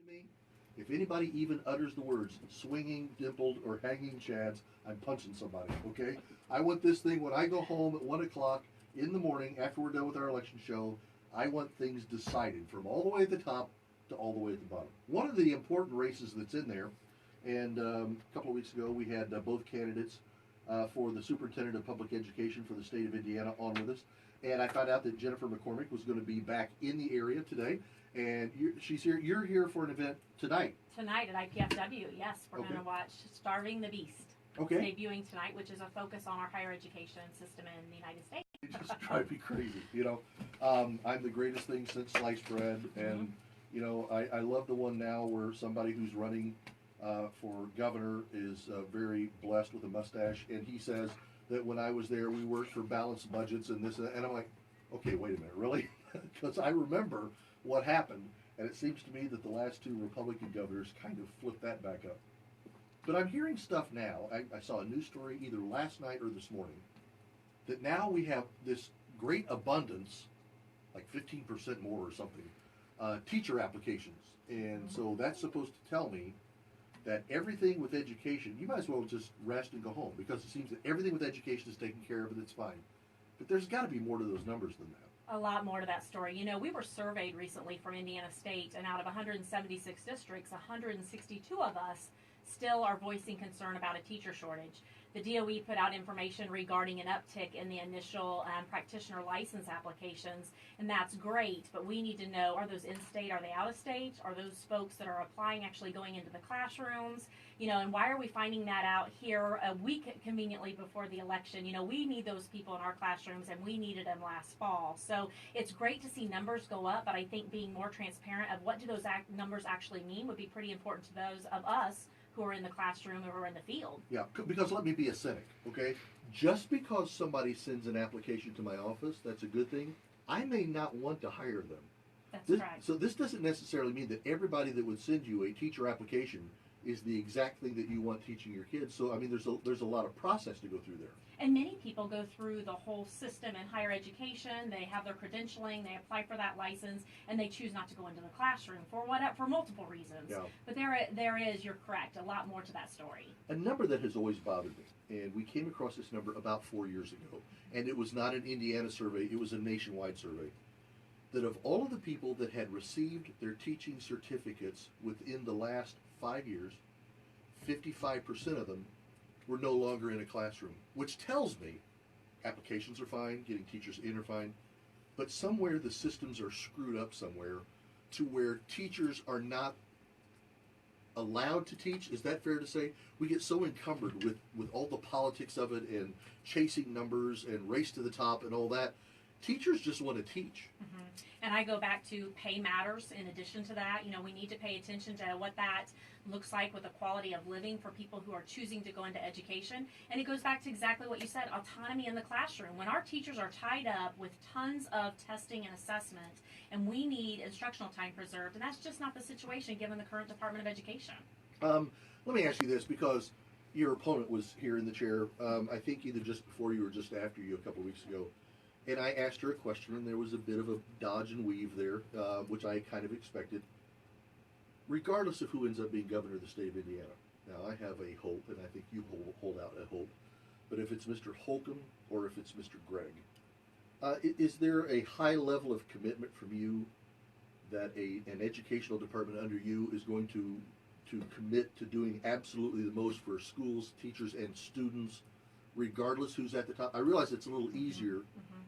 me, if anybody even utters the words swinging, dimpled, or hanging chads, I'm punching somebody, okay? I want this thing when I go home at 1 o'clock in the morning after we're done with our election show. I want things decided from all the way at the top to all the way at the bottom. One of the important races that's in there, and a couple of weeks ago we had both candidates for the superintendent of public education for the state of Indiana on with us. And I found out that Jennifer McCormick was going to be back in the area today. And she's here. You're here for an event tonight. Tonight at IPFW, yes. We're Okay. going to watch Starving the Beast. Okay. It's debuting tonight, which is a focus on our higher education system in the United States. It just drives me crazy, you know. I'm the greatest thing since sliced bread. And, you know, I love the one now where somebody who's running for governor is very blessed with a mustache. And he says that when I was there, we worked for balanced budgets and this and that. And I'm like, okay, wait a minute, really? Because I remember what happened, and it seems to me that the last two Republican governors kind of flipped that back up. But I'm hearing stuff now. I saw a news story either last night or this morning that now we have this great abundance, like 15% more or something, teacher applications. And so that's supposed to tell me that everything with education, you might as well just rest and go home, because it seems that everything with education is taken care of and it's fine. But there's got to be more to those numbers than that. A lot more to that story. You know, we were surveyed recently from Indiana State, and out of 176 districts, 162 of us still are voicing concern about a teacher shortage. The DOE put out information regarding an uptick in the initial practitioner license applications, and that's great, but we need to know, are those in-state, are they out-of-state? Are those folks that are applying actually going into the classrooms? You know, and why are we finding that out here a week conveniently before the election? You know, we need those people in our classrooms, and we needed them last fall. So it's great to see numbers go up, but I think being more transparent of what do those numbers actually mean would be pretty important to those of us who are in the classroom or who are in the field. Yeah, because let me be a cynic, okay? Just because somebody sends an application to my office, that's a good thing. I may not want to hire them. That's right. So this doesn't necessarily mean that everybody that would send you a teacher application is the exact thing that you want teaching your kids. So I mean, there's a lot of process to go through there. And many people go through the whole system in higher education. They have their credentialing, they apply for that license, and they choose not to go into the classroom for multiple reasons. Yeah. But there is, you're correct, a lot more to that story. A number that has always bothered me, and we came across this number about 4 years ago, and it was not an Indiana survey, it was a nationwide survey, that of all of the people that had received their teaching certificates within the last 5 years, 55% of them were no longer in a classroom, which tells me applications are fine, getting teachers in are fine, but somewhere the systems are screwed up somewhere to where teachers are not allowed to teach. Is that fair to say? We get so encumbered with all the politics of it and chasing numbers and race to the top and all that. Teachers just want to teach. Mm-hmm. And I go back to pay matters in addition to that. You know, we need to pay attention to what that looks like with the quality of living for people who are choosing to go into education. And it goes back to exactly what you said, autonomy in the classroom. When our teachers are tied up with tons of testing and assessment, and we need instructional time preserved, and that's just not the situation given the current Department of Education. Let me ask you this, because your opponent was here in the chair, I think either just before you or just after you a couple of weeks ago. And I asked her a question, and there was a bit of a dodge and weave there, which I kind of expected. Regardless of who ends up being governor of the state of Indiana, now I have a hope, and I think you hold out a hope, but if it's Mr. Holcomb or if it's Mr. Gregg, is there a high level of commitment from you that an educational department under you is going to commit to doing absolutely the most for schools, teachers, and students, regardless who's at the top? I realize it's a little easier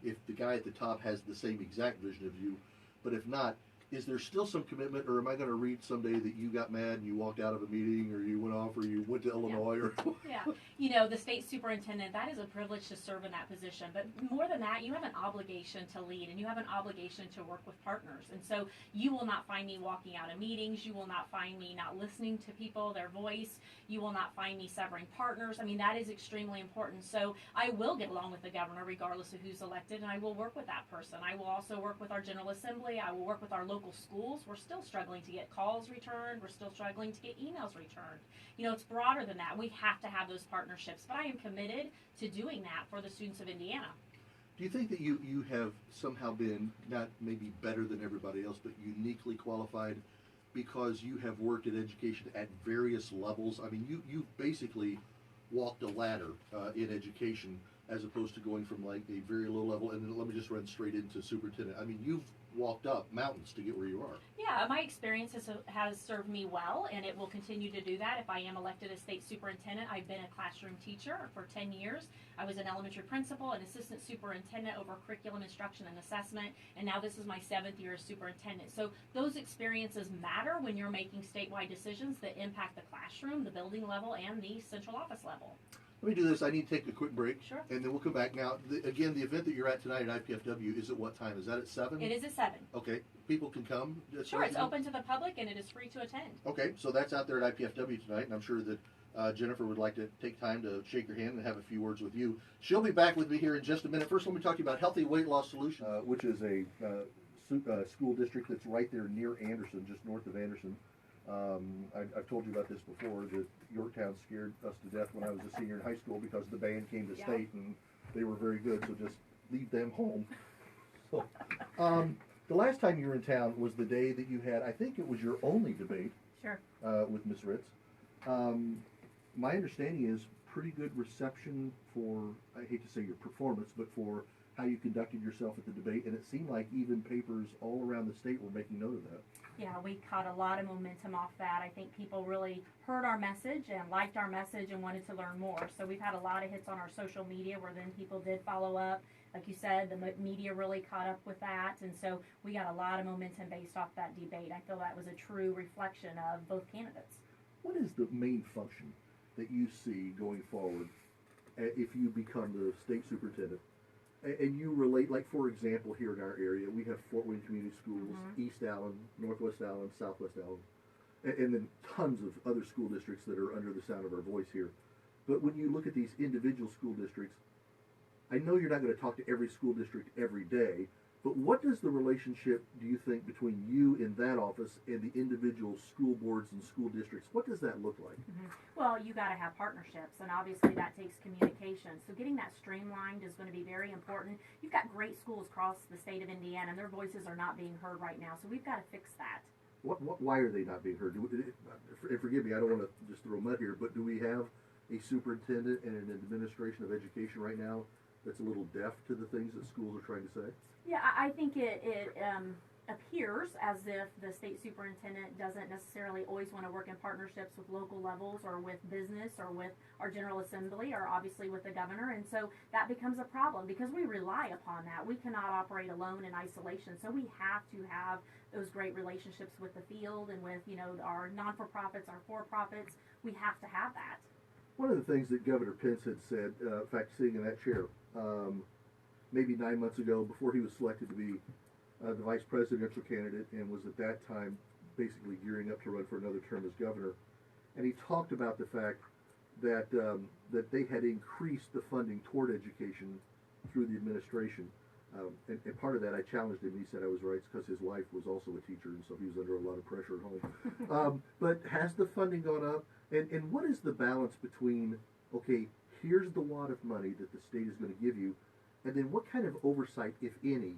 if the guy at the top has the same exact vision of you, but if not, is there still some commitment, or am I going to read someday that you got mad and you walked out of a meeting, or you went off, or you went to Illinois, or Yeah, you know, the state superintendent, that is a privilege to serve in that position, but more than that, you have an obligation to lead, and you have an obligation to work with partners, and so you will not find me walking out of meetings, you will not find me not listening to people, their voice, you will not find me severing partners. I mean, that is extremely important. So I will get along with the governor regardless of who's elected, and I will work with that person. I will also work with our General Assembly. I will work with our local schools. We're still struggling to get calls returned. We're still struggling to get emails returned. You know, it's broader than that. We have to have those partnerships, but I am committed to doing that for the students of Indiana. Do you think that you have somehow been, not maybe better than everybody else, but uniquely qualified because you have worked in education at various levels. I mean, you basically walked a ladder in education as opposed to going from like a very low level and then let me just run straight into superintendent. I mean, you've walked up mountains to get where you are. Yeah, my experience has served me well, and it will continue to do that if I am elected as state superintendent. I've been a classroom teacher for 10 years. I was an elementary principal, an assistant superintendent over curriculum instruction and assessment, and now this is my 7th year as superintendent. So those experiences matter when you're making statewide decisions that impact the classroom, the building level, and the central office level. Let me do this. I need to take a quick break. Sure. And then we'll come back. Now, again, the event that you're at tonight at IPFW is at what time? Is that at 7? It is at 7. Okay. People can come? Sure, it's open to the public and it is free to attend. Okay, so that's out there at IPFW tonight, and I'm sure that Jennifer would like to take time to shake your hand and have a few words with you. She'll be back with me here in just a minute. First, let me talk to you about Healthy Weight Loss Solutions, which is a school district that's right there near Anderson, just north of Anderson. I've told you about this before, that Yorktown scared us to death when I was a senior in high school because the band came to state and they were very good, so just leave them home. So, the last time you were in town was the day that you had, I think it was your only debate. Sure. With Ms. Ritz. My understanding is pretty good reception for, I hate to say your performance, but for how you conducted yourself at the debate, and it seemed like even papers all around the state were making note of that. Yeah, we caught a lot of momentum off that. I think people really heard our message and liked our message and wanted to learn more. So we've had a lot of hits on our social media where then people did follow up. Like you said, the media really caught up with that, and so we got a lot of momentum based off that debate. I feel that was a true reflection of both candidates. What is the main function that you see going forward if you become the state superintendent? And you relate, like for example, here in our area, we have Fort Wayne Community Schools, East Allen, Northwest Allen, Southwest Allen, and then tons of other school districts that are under the sound of our voice here. But when you look at these individual school districts, I know you're not going to talk to every school district every day, but what does the relationship, do you think, between you in that office and the individual school boards and school districts, what does that look like? Well, you got to have partnerships, and obviously that takes communication. So getting that streamlined is going to be very important. You've got great schools across the state of Indiana, and their voices are not being heard right now, so we've got to fix that. Why are they not being heard? And forgive me, I don't want to just throw mud here, but do we have a superintendent and an administration of education right now that's a little deaf to the things that schools are trying to say? Yeah, I think it appears as if the state superintendent doesn't necessarily always want to work in partnerships with local levels or with business or with our General Assembly or obviously with the governor, and so that becomes a problem because we rely upon that. We cannot operate alone in isolation, so we have to have those great relationships with the field and with, our non-for-profits, our for-profits. We have to have that. One of the things that Governor Pence had said, in fact, sitting in that chair, maybe 9 months ago, before he was selected to be the vice presidential candidate, and was at that time basically gearing up to run for another term as governor, and he talked about the fact that that they had increased the funding toward education through the administration. And part of that, I challenged him. He said I was right because his wife was also a teacher, and so he was under a lot of pressure at home. But has the funding gone up? And what is the balance between, okay, here's the wad of money that the state is going to give you, and then what kind of oversight, if any,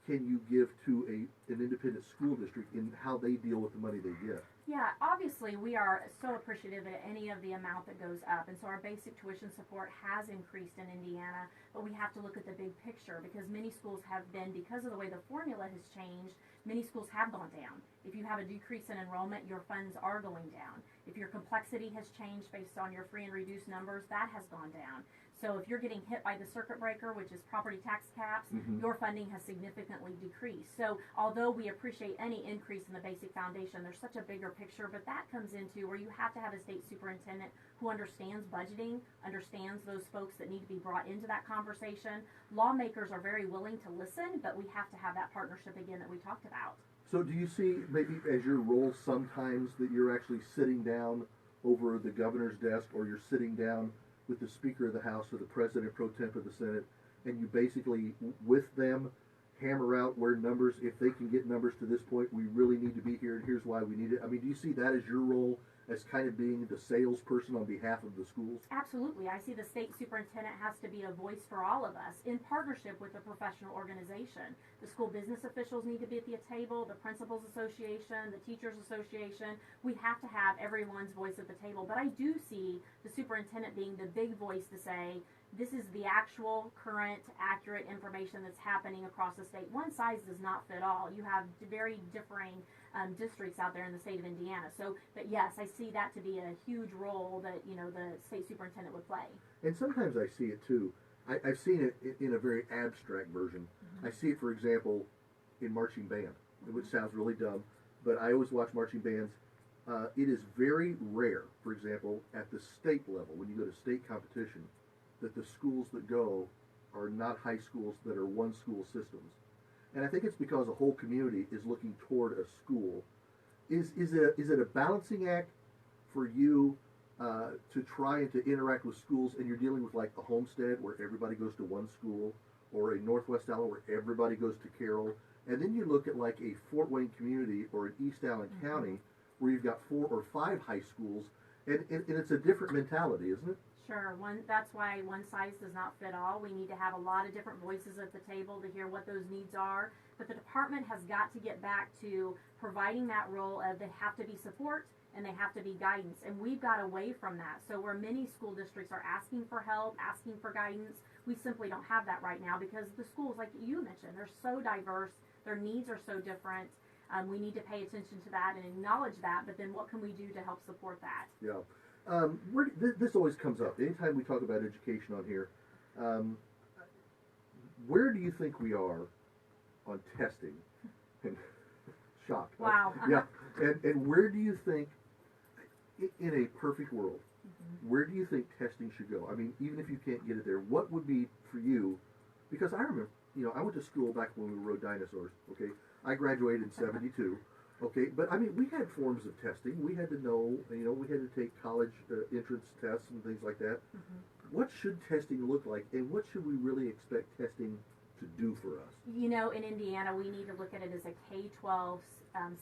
can you give to an independent school district in how they deal with the money they get? Yeah, obviously we are so appreciative of any of the amount that goes up, and so our basic tuition support has increased in Indiana, but we have to look at the big picture because many schools have been, because of the way the formula has changed, many schools have gone down. If you have a decrease in enrollment, your funds are going down. If your complexity has changed based on your free and reduced numbers, that has gone down. So if you're getting hit by the circuit breaker, which is property tax caps, your funding has significantly decreased. So although we appreciate any increase in the basic foundation, there's such a bigger picture, but that comes into where you have to have a state superintendent who understands budgeting, understands those folks that need to be brought into that conversation. Lawmakers are very willing to listen, but we have to have that partnership again that we talked about. So do you see maybe as your role sometimes that you're actually sitting down over the governor's desk, or you're sitting down with the Speaker of the House or the President pro temp of the Senate, and you basically, with them, hammer out where numbers, if they can get numbers to this point, we really need to be here, and here's why we need it? I mean, do you see that as your role as kind of being the salesperson on behalf of the schools? Absolutely. I see the state superintendent has to be a voice for all of us in partnership with the professional organization. The school business officials need to be at the table, the principals association, the teachers association. We have to have everyone's voice at the table. But I do see the superintendent being the big voice to say, this is the actual, current, accurate information that's happening across the state. One size does not fit all. You have very differing districts out there in the state of Indiana. So, but yes, I see that to be a huge role that, you know, the state superintendent would play. And sometimes I see it too. I've seen it in a very abstract version. I see it, for example, in marching band, which sounds really dumb, but I always watch marching bands. It is very rare, for example, at the state level, when you go to state competition, that the schools that go are not high schools that are one school systems. And I think it's because a whole community is looking toward a school. Is it a balancing act for you to try and to interact with schools, and you're dealing with like a Homestead where everybody goes to one school, or a Northwest Allen where everybody goes to Carroll, and then you look at like a Fort Wayne community or an East Allen County where you've got 4 or 5 high schools, and it's a different mentality, isn't it? Sure. That's why one size does not fit all. We need to have a lot of different voices at the table to hear what those needs are. But the department has got to get back to providing that role of they have to be support and they have to be guidance. And we've got away from that. So where many school districts are asking for help, asking for guidance, we simply don't have that right now because the schools, like you mentioned, they're so diverse. Their needs are so different. We need to pay attention to that and acknowledge that. But then what can we do to help support that? Yeah. This always comes up anytime we talk about education on here. Where do you think we are on testing? And shocked. Wow. Yeah. And where do you think, in a perfect world, where do you think testing should go? I mean, even if you can't get it there, what would be for you? Because I remember, you know, I went to school back when we rode dinosaurs. Okay, I graduated in '72. Okay, but I mean, we had forms of testing. We had to know, you know, we had to take college entrance tests and things like that. What should testing look like, and what should we really expect testing to do for us? You know, in Indiana, we need to look at it as a K-12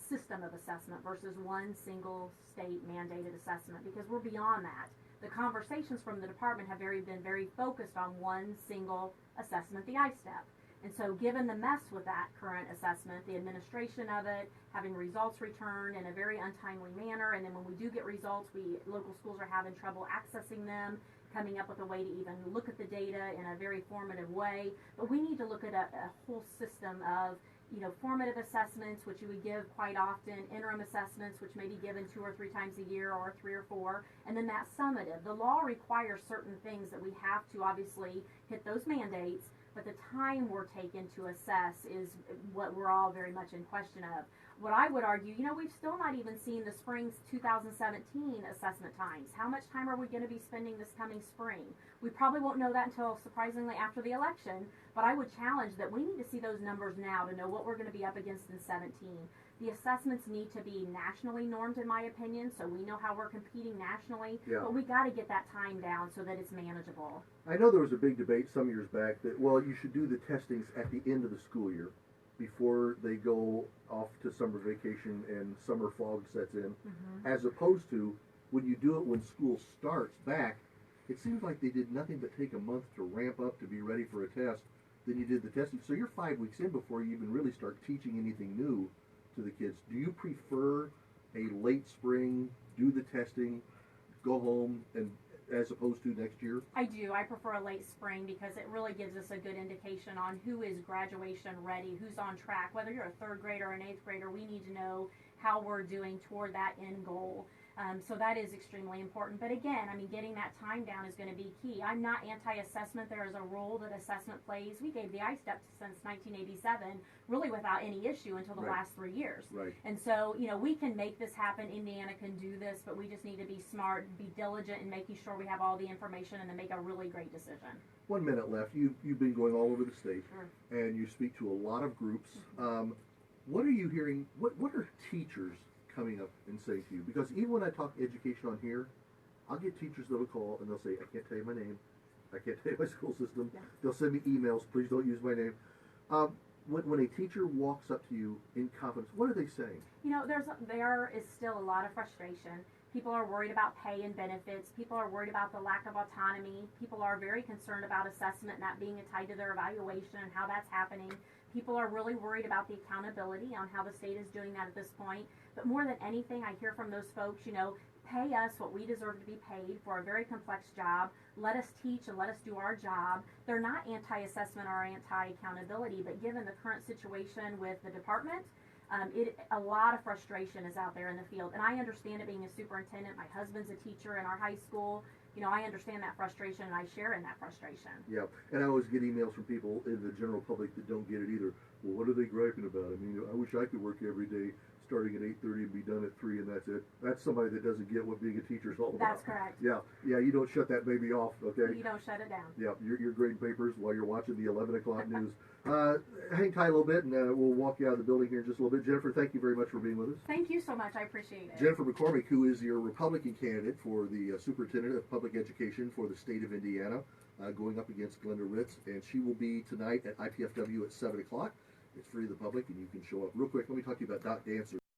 system of assessment versus one single state mandated assessment because we're beyond that. The conversations from the department have been very focused on one single assessment, the I-STEP. And so given the mess with that current assessment, the administration of it, having results returned in a very untimely manner, and then when we do get results, local schools are having trouble accessing them, coming up with a way to even look at the data in a very formative way. But we need to look at a whole system of, you know, formative assessments, which you would give quite often, interim assessments, which may be given 2 or 3 times a year or 3 or 4, and then that summative. The law requires certain things that we have to obviously hit those mandates, but the time we're taken to assess is what we're all very much in question of. What I would argue, you know, we've still not even seen the spring 2017 assessment times. How much time are we going to be spending this coming spring? We probably won't know that until, surprisingly, after the election, but I would challenge that we need to see those numbers now to know what we're going to be up against in 17. The assessments need to be nationally normed, in my opinion, so we know how we're competing nationally, but we got to get that time down so that it's manageable. I know there was a big debate some years back that, well, you should do the testings at the end of the school year before they go off to summer vacation and summer fog sets in, as opposed to when you do it when school starts back. It seems like they did nothing but take a month to ramp up to be ready for a test. Then you did the testing. So you're 5 weeks in before you even really start teaching anything new to the kids. Do you prefer a late spring, do the testing, go home, and as opposed to next year? I do. I prefer a late spring because it really gives us a good indication on who is graduation ready, who's on track. Whether you're a 3rd grader or an 8th grader, we need to know how we're doing toward that end goal. So that is extremely important. But again, I mean, getting that time down is going to be key. I'm not anti-assessment. There is a role that assessment plays. We gave the I-STEP since 1987, really without any issue until the last 3 years. And so, you know, we can make this happen. Indiana can do this, but we just need to be smart, be diligent in making sure we have all the information and then make a really great decision. 1 minute left. You've been going all over the state, and you speak to a lot of groups. What are you hearing? What are teachers coming up and saying to you? Because even when I talk education on here, I'll get teachers that'll call and they'll say, I can't tell you my name, I can't tell you my school system. They'll send me emails, please don't use my name. when a teacher walks up to you in confidence, what are they saying? You know, there is still a lot of frustration. People are worried about pay and benefits. People are worried about the lack of autonomy. People are very concerned about assessment not being tied to their evaluation and how that's happening. People are really worried about the accountability on how the state is doing that at this point. But more than anything, I hear from those folks, you know, pay us what we deserve to be paid for a very complex job. Let us teach and let us do our job. They're not anti-assessment or anti-accountability, but given the current situation with the department, a lot of frustration is out there in the field. And I understand it being a superintendent. My husband's a teacher in our high school. You know, I understand that frustration and I share in that frustration. Yeah, and I always get emails from people in the general public that don't get it either. Well, what are they griping about? I mean, I wish I could work every day starting at 8:30 and be done at 3 and that's it. That's somebody that doesn't get what being a teacher is all about. That's correct. Yeah, you don't shut that baby off, okay? You don't shut it down. Yeah, you're grading papers while you're watching the 11 o'clock news. Hang tight a little bit and we'll walk you out of the building here in just a little bit. Jennifer, thank you very much for being with us. Thank you so much. I appreciate it. Jennifer McCormick, who is your Republican candidate for the Superintendent of Public Education for the state of Indiana, going up against Glenda Ritz, and she will be tonight at IPFW at 7 o'clock. It's free to the public, and you can show up. Real quick, let me talk to you about Doc Dancer.